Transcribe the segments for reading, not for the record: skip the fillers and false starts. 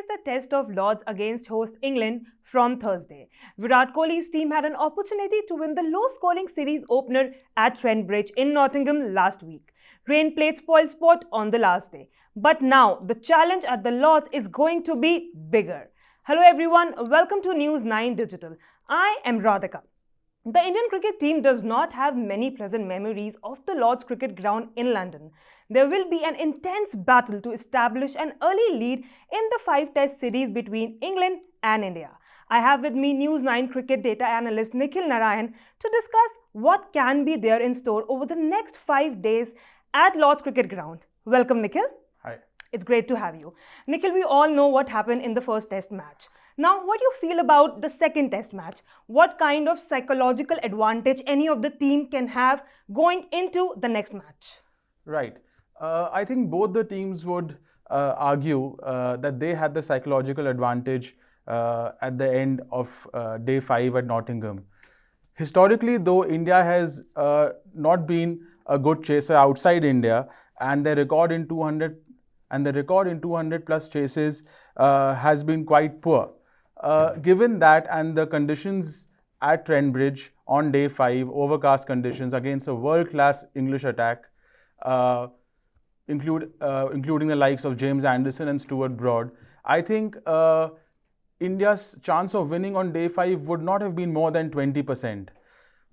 the test of Lords against host England from Thursday. Virat Kohli's team had an opportunity to win the low-scoring series opener at Trent Bridge in Nottingham last week. Rain played spoilsport on the last day. But now, the challenge at the Lords is going to be bigger. Hello everyone, welcome to News 9 Digital. I am Radhika. The Indian cricket team does not have many pleasant memories of the Lord's Cricket Ground in London. There will be an intense battle to establish an early lead in the 5-test series between England and India. I have with me News 9 cricket data analyst Nikhil Narain to discuss what can be there in store over the next 5 days at Lord's Cricket Ground. Welcome, Nikhil. Hi. It's great to have you. Nikhil, we all know what happened in the first test match. Now, what do you feel about the second test match? What kind of psychological advantage any of the team can have going into the next match? Right. I think both the teams would argue that they had the psychological advantage at the end of day 5 at Nottingham. Historically, though, India has not been a good chaser outside India, and the record in 200 plus chases has been quite poor. Given that and the conditions at Trent Bridge on day 5, overcast conditions against a world-class English attack, including the likes of James Anderson and Stuart Broad, I think India's chance of winning on day 5 would not have been more than 20%.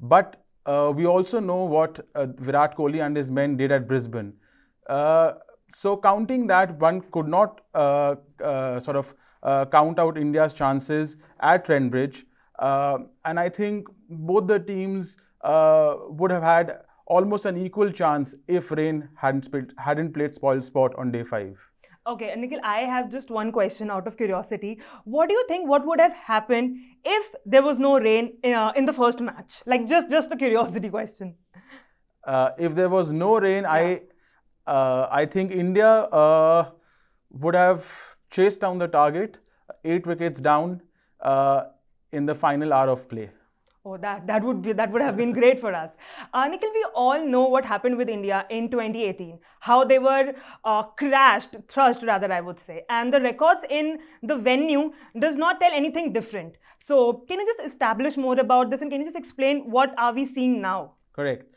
But we also know what Virat Kohli and his men did at Brisbane. So counting that, one could not count out India's chances at Trent Bridge. And I think both the teams would have had almost an equal chance if rain hadn't played spoilsport on day 5. Okay, Nikhil, I have just one question out of curiosity. What do you think what would have happened if there was no rain in the first match? Like just a curiosity question. If there was no rain, yeah. I think India would have chased down the target, 8 wickets down in the final hour of play. Oh, that would have been great for us. Nikhil, we all know what happened with India in 2018, how they were thrust rather, I would say. And the records in the venue does not tell anything different. So can you just establish more about this and can you just explain what are we seeing now? Correct.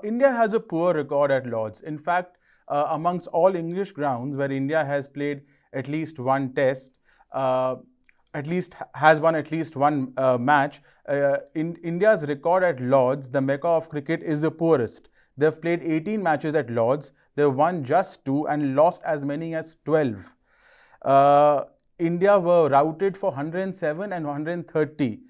India has a poor record at Lords. In fact, amongst all English grounds where India has played at least one test, has won at least one match, in India's record at Lords, the Mecca of Cricket, is the poorest. They've played 18 matches at Lords, they've won just 2 and lost as many as 12. India were routed for 107 and 130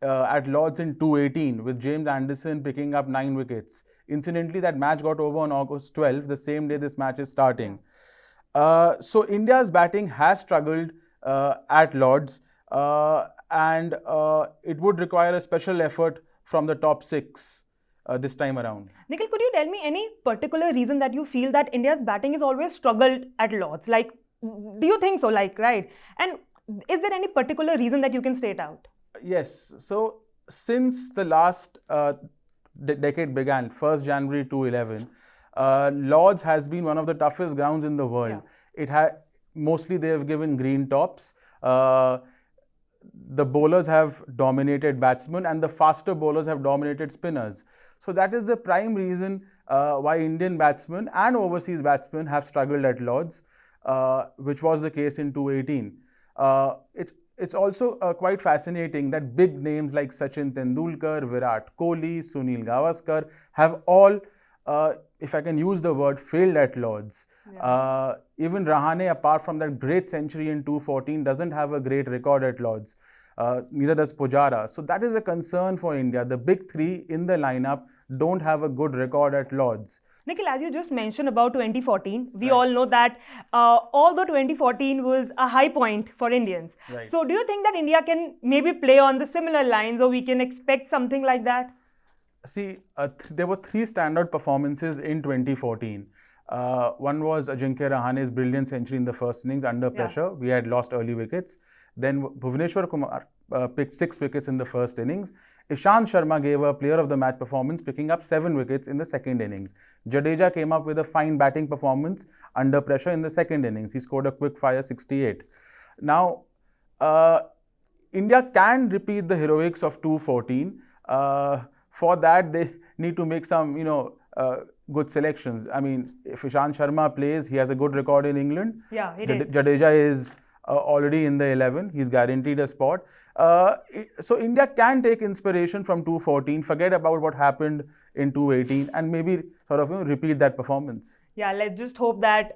at Lords in 2018, with James Anderson picking up 9 wickets. Incidentally, that match got over on August 12th, the same day this match is starting. So India's batting has struggled at Lords, and it would require a special effort from the top 6 this time around. Nikhil, could you tell me any particular reason that you feel that India's batting has always struggled at Lords? Like, do you think so? Like, right? And is there any particular reason that you can state out? Yes. So since the last decade began, 1st January 2011, Lords has been one of the toughest grounds in the world. Yeah. Mostly they have given green tops. The bowlers have dominated batsmen and the faster bowlers have dominated spinners. So that is the prime reason why Indian batsmen and overseas batsmen have struggled at Lords, which was the case in 2018. It's also quite fascinating that big names like Sachin Tendulkar, Virat Kohli, Sunil Gavaskar have all, if I can use the word, failed at Lords. Yeah. Even Rahane, apart from that great century in 2014, doesn't have a great record at Lords. Neither does Pujara. So that is a concern for India. The big 3 in the lineup don't have a good record at Lords. Nikhil, as you just mentioned about 2014, we all know that although 2014 was a high point for Indians. Right. So do you think that India can maybe play on the similar lines, or we can expect something like that? See, there were 3 standout performances in 2014. One was Ajinkya Rahane's brilliant century in the first innings under pressure. Yeah. We had lost early wickets. Then Bhuvneshwar Kumar picked 6 wickets in the first innings. Ishant Sharma gave a player of the match performance, picking up 7 wickets in the second innings. Jadeja came up with a fine batting performance under pressure in the second innings. He scored a quick fire 68. Now, India can repeat the heroics of 214. For that, they need to make some, good selections. I mean, if Ishant Sharma plays, he has a good record in England. Yeah, he did. Jadeja is already in the 11. He's guaranteed a spot. So India can take inspiration from 214, forget about what happened in 218, and maybe sort of repeat that performance. Yeah, let's just hope that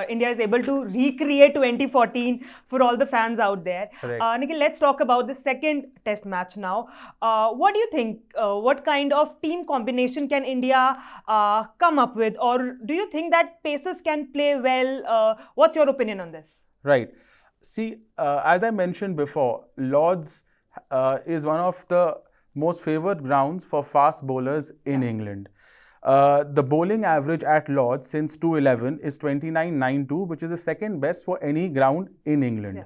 India is able to recreate 2014 for all the fans out there. Correct. Nikhil, let's talk about the second test match now. What do you think? What kind of team combination can India come up with? Or do you think that Pacers can play well? What's your opinion on this? Right. See, as I mentioned before, Lord's is one of the most favoured grounds for fast bowlers in England. The bowling average at Lord's since 2011 is 29.92, which is the second best for any ground in England. Yeah.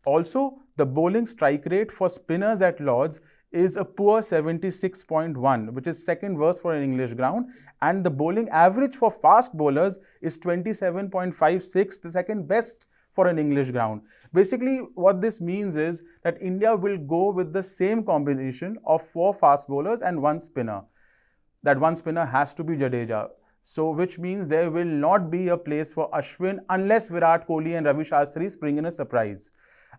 Also, the bowling strike rate for spinners at Lord's is a poor 76.1, which is second worst for an English ground. And the bowling average for fast bowlers is 27.56, the second best for an English ground. Basically, what this means is that India will go with the same combination of 4 fast bowlers and 1 spinner. That 1 spinner has to be Jadeja. So, which means there will not be a place for Ashwin unless Virat Kohli and Ravi Shastri spring in a surprise.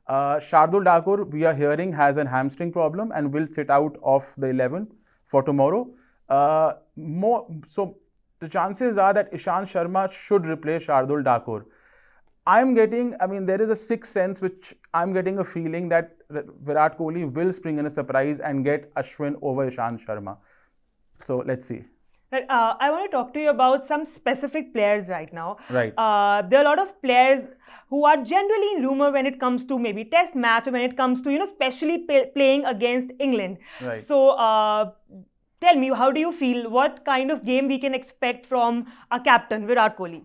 Shardul Thakur, we are hearing, has a hamstring problem and will sit out of the 11 for tomorrow. So, the chances are that Ishant Sharma should replace Shardul Thakur. There is a sixth sense which I'm getting a feeling that Virat Kohli will spring in a surprise and get Ashwin over Ishant Sharma. So let's see. Right, I want to talk to you about some specific players right now. Right. There are a lot of players who are generally in rumor when it comes to maybe test match or when it comes to, especially playing against England. Right. So tell me, how do you feel? What kind of game we can expect from our captain, Virat Kohli?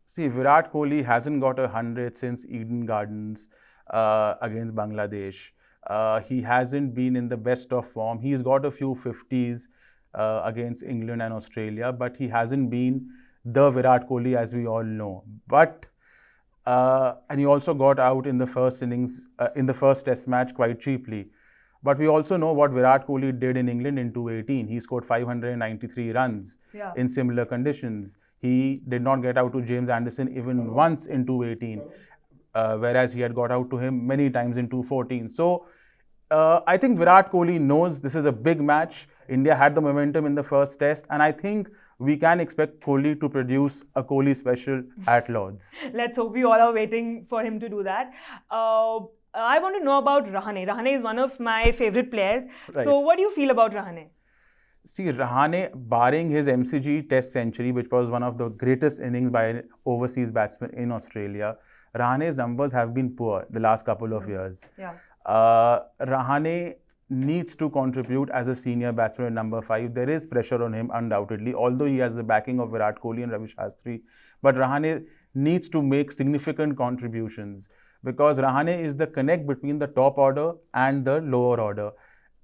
See, Virat Kohli hasn't got 100 since Eden Gardens against Bangladesh. He hasn't been in the best of form. He's got a few 50s against England and Australia, but he hasn't been the Virat Kohli as we all know. But and he also got out in the first innings, in the first test match quite cheaply. But we also know what Virat Kohli did in England in 2018. He scored 593 runs in similar conditions. He did not get out to James Anderson even once in 2018, whereas he had got out to him many times in 2014. So, I think Virat Kohli knows this is a big match. India had the momentum in the first test, and I think we can expect Kohli to produce a Kohli special at Lord's. Let's hope we all are waiting for him to do that. I want to know about Rahane. Rahane is one of my favorite players. Right. So, what do you feel about Rahane? See, Rahane, barring his MCG test century, which was one of the greatest innings by an overseas batsman in Australia, Rahane's numbers have been poor the last couple of years. Yeah. Rahane needs to contribute as a senior batsman at number 5. There is pressure on him, undoubtedly, although he has the backing of Virat Kohli and Ravi Shastri. But Rahane needs to make significant contributions because Rahane is the connect between the top order and the lower order.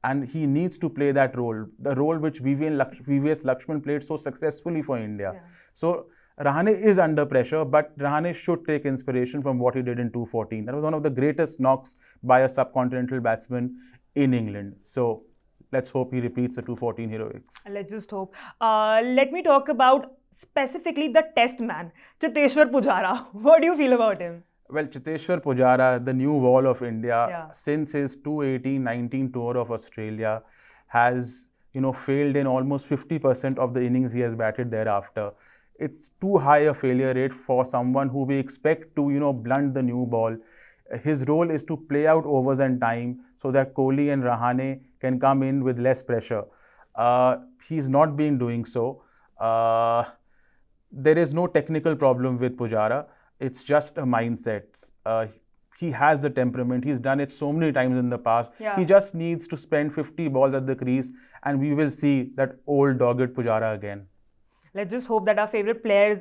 And he needs to play that role, the role which VVS Lakshman played so successfully for India. Yeah. So, Rahane is under pressure, but Rahane should take inspiration from what he did in 2014. That was one of the greatest knocks by a subcontinental batsman in England. So, let's hope he repeats the 2014 heroics. Let's just hope. Let me talk about specifically the test man, Cheteshwar Pujara. What do you feel about him? Well, Cheteshwar Pujara, the new wall of India, since his 2018-19 tour of Australia, has failed in almost 50% of the innings he has batted thereafter. It's too high a failure rate for someone who we expect to blunt the new ball. His role is to play out overs and time so that Kohli and Rahane can come in with less pressure. He's not been doing so. There is no technical problem with Pujara. It's just a mindset. He has the temperament. He's done it so many times in the past. Yeah. He just needs to spend 50 balls at the crease and we will see that old dogged Pujara again. Let's just hope that our favorite players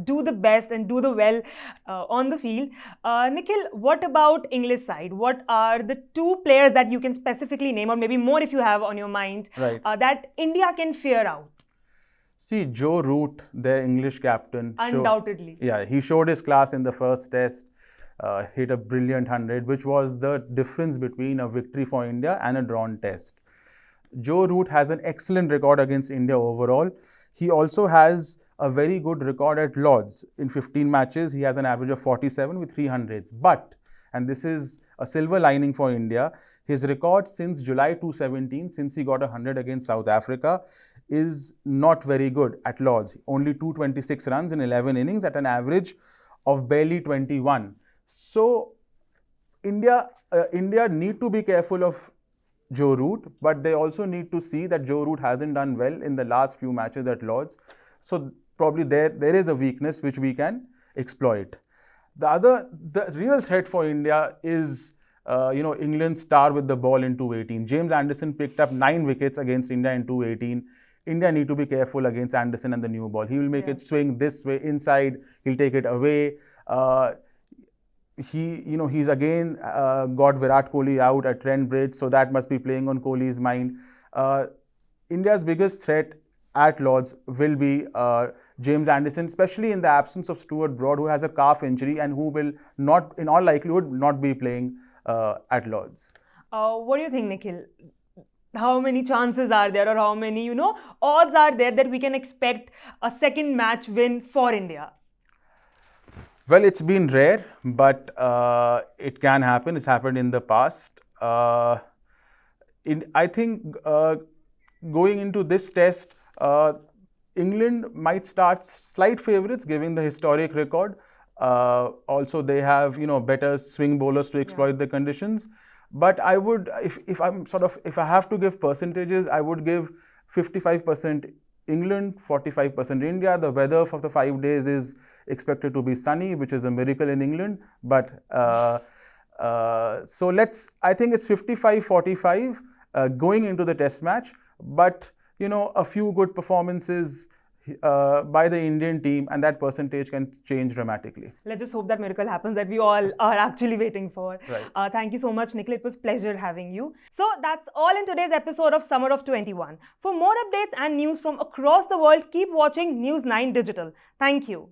do the best and do the well on the field. Nikhil, what about English side? What are the 2 players that you can specifically name, or maybe more if you have on your mind, that India can fear out? See, Joe Root, their English captain. Undoubtedly. He showed his class in the first test. hit a brilliant 100, which was the difference between a victory for India and a drawn test. Joe Root has an excellent record against India overall. He also has a very good record at Lords. In 15 matches, he has an average of 47 with 300s. But, and this is a silver lining for India, his record since July 2017, since he got 100 against South Africa, is not very good at Lords. Only 226 runs in 11 innings at an average of barely 21. So, India need to be careful of Joe Root, but they also need to see that Joe Root hasn't done well in the last few matches at Lords. So probably there is a weakness which we can exploit. The real threat for India is England's star with the ball in 218. James Anderson picked up 9 wickets against India in 218. India need to be careful against Anderson and the new ball. He will make it swing this way inside. He'll take it away. He's again got Virat Kohli out at Trent Bridge, so that must be playing on Kohli's mind. India's biggest threat at Lords will be James Anderson, especially in the absence of Stuart Broad, who has a calf injury and who will not, in all likelihood, not be playing at Lords. What do you think, Nikhil? How many chances are there, or how many, odds are there that we can expect a second match win for India? Well, it's been rare, but it can happen. It's happened in the past. I think going into this test, England might start slight favourites, given the historic record. Also, they have better swing bowlers to exploit the conditions. But I would, if I have to give percentages, I would give 55% England, 45% India. The weather for the 5 days is expected to be sunny, which is a miracle in England. But so I think it's 55-45 going into the test match. But a few good performances by the Indian team, and that percentage can change dramatically. Let's just hope that miracle happens that we all are actually waiting for. Right. Thank you so much, Nikhil. It was a pleasure having you. So that's all in today's episode of Summer of 21. For more updates and news from across the world, keep watching News 9 Digital. Thank you.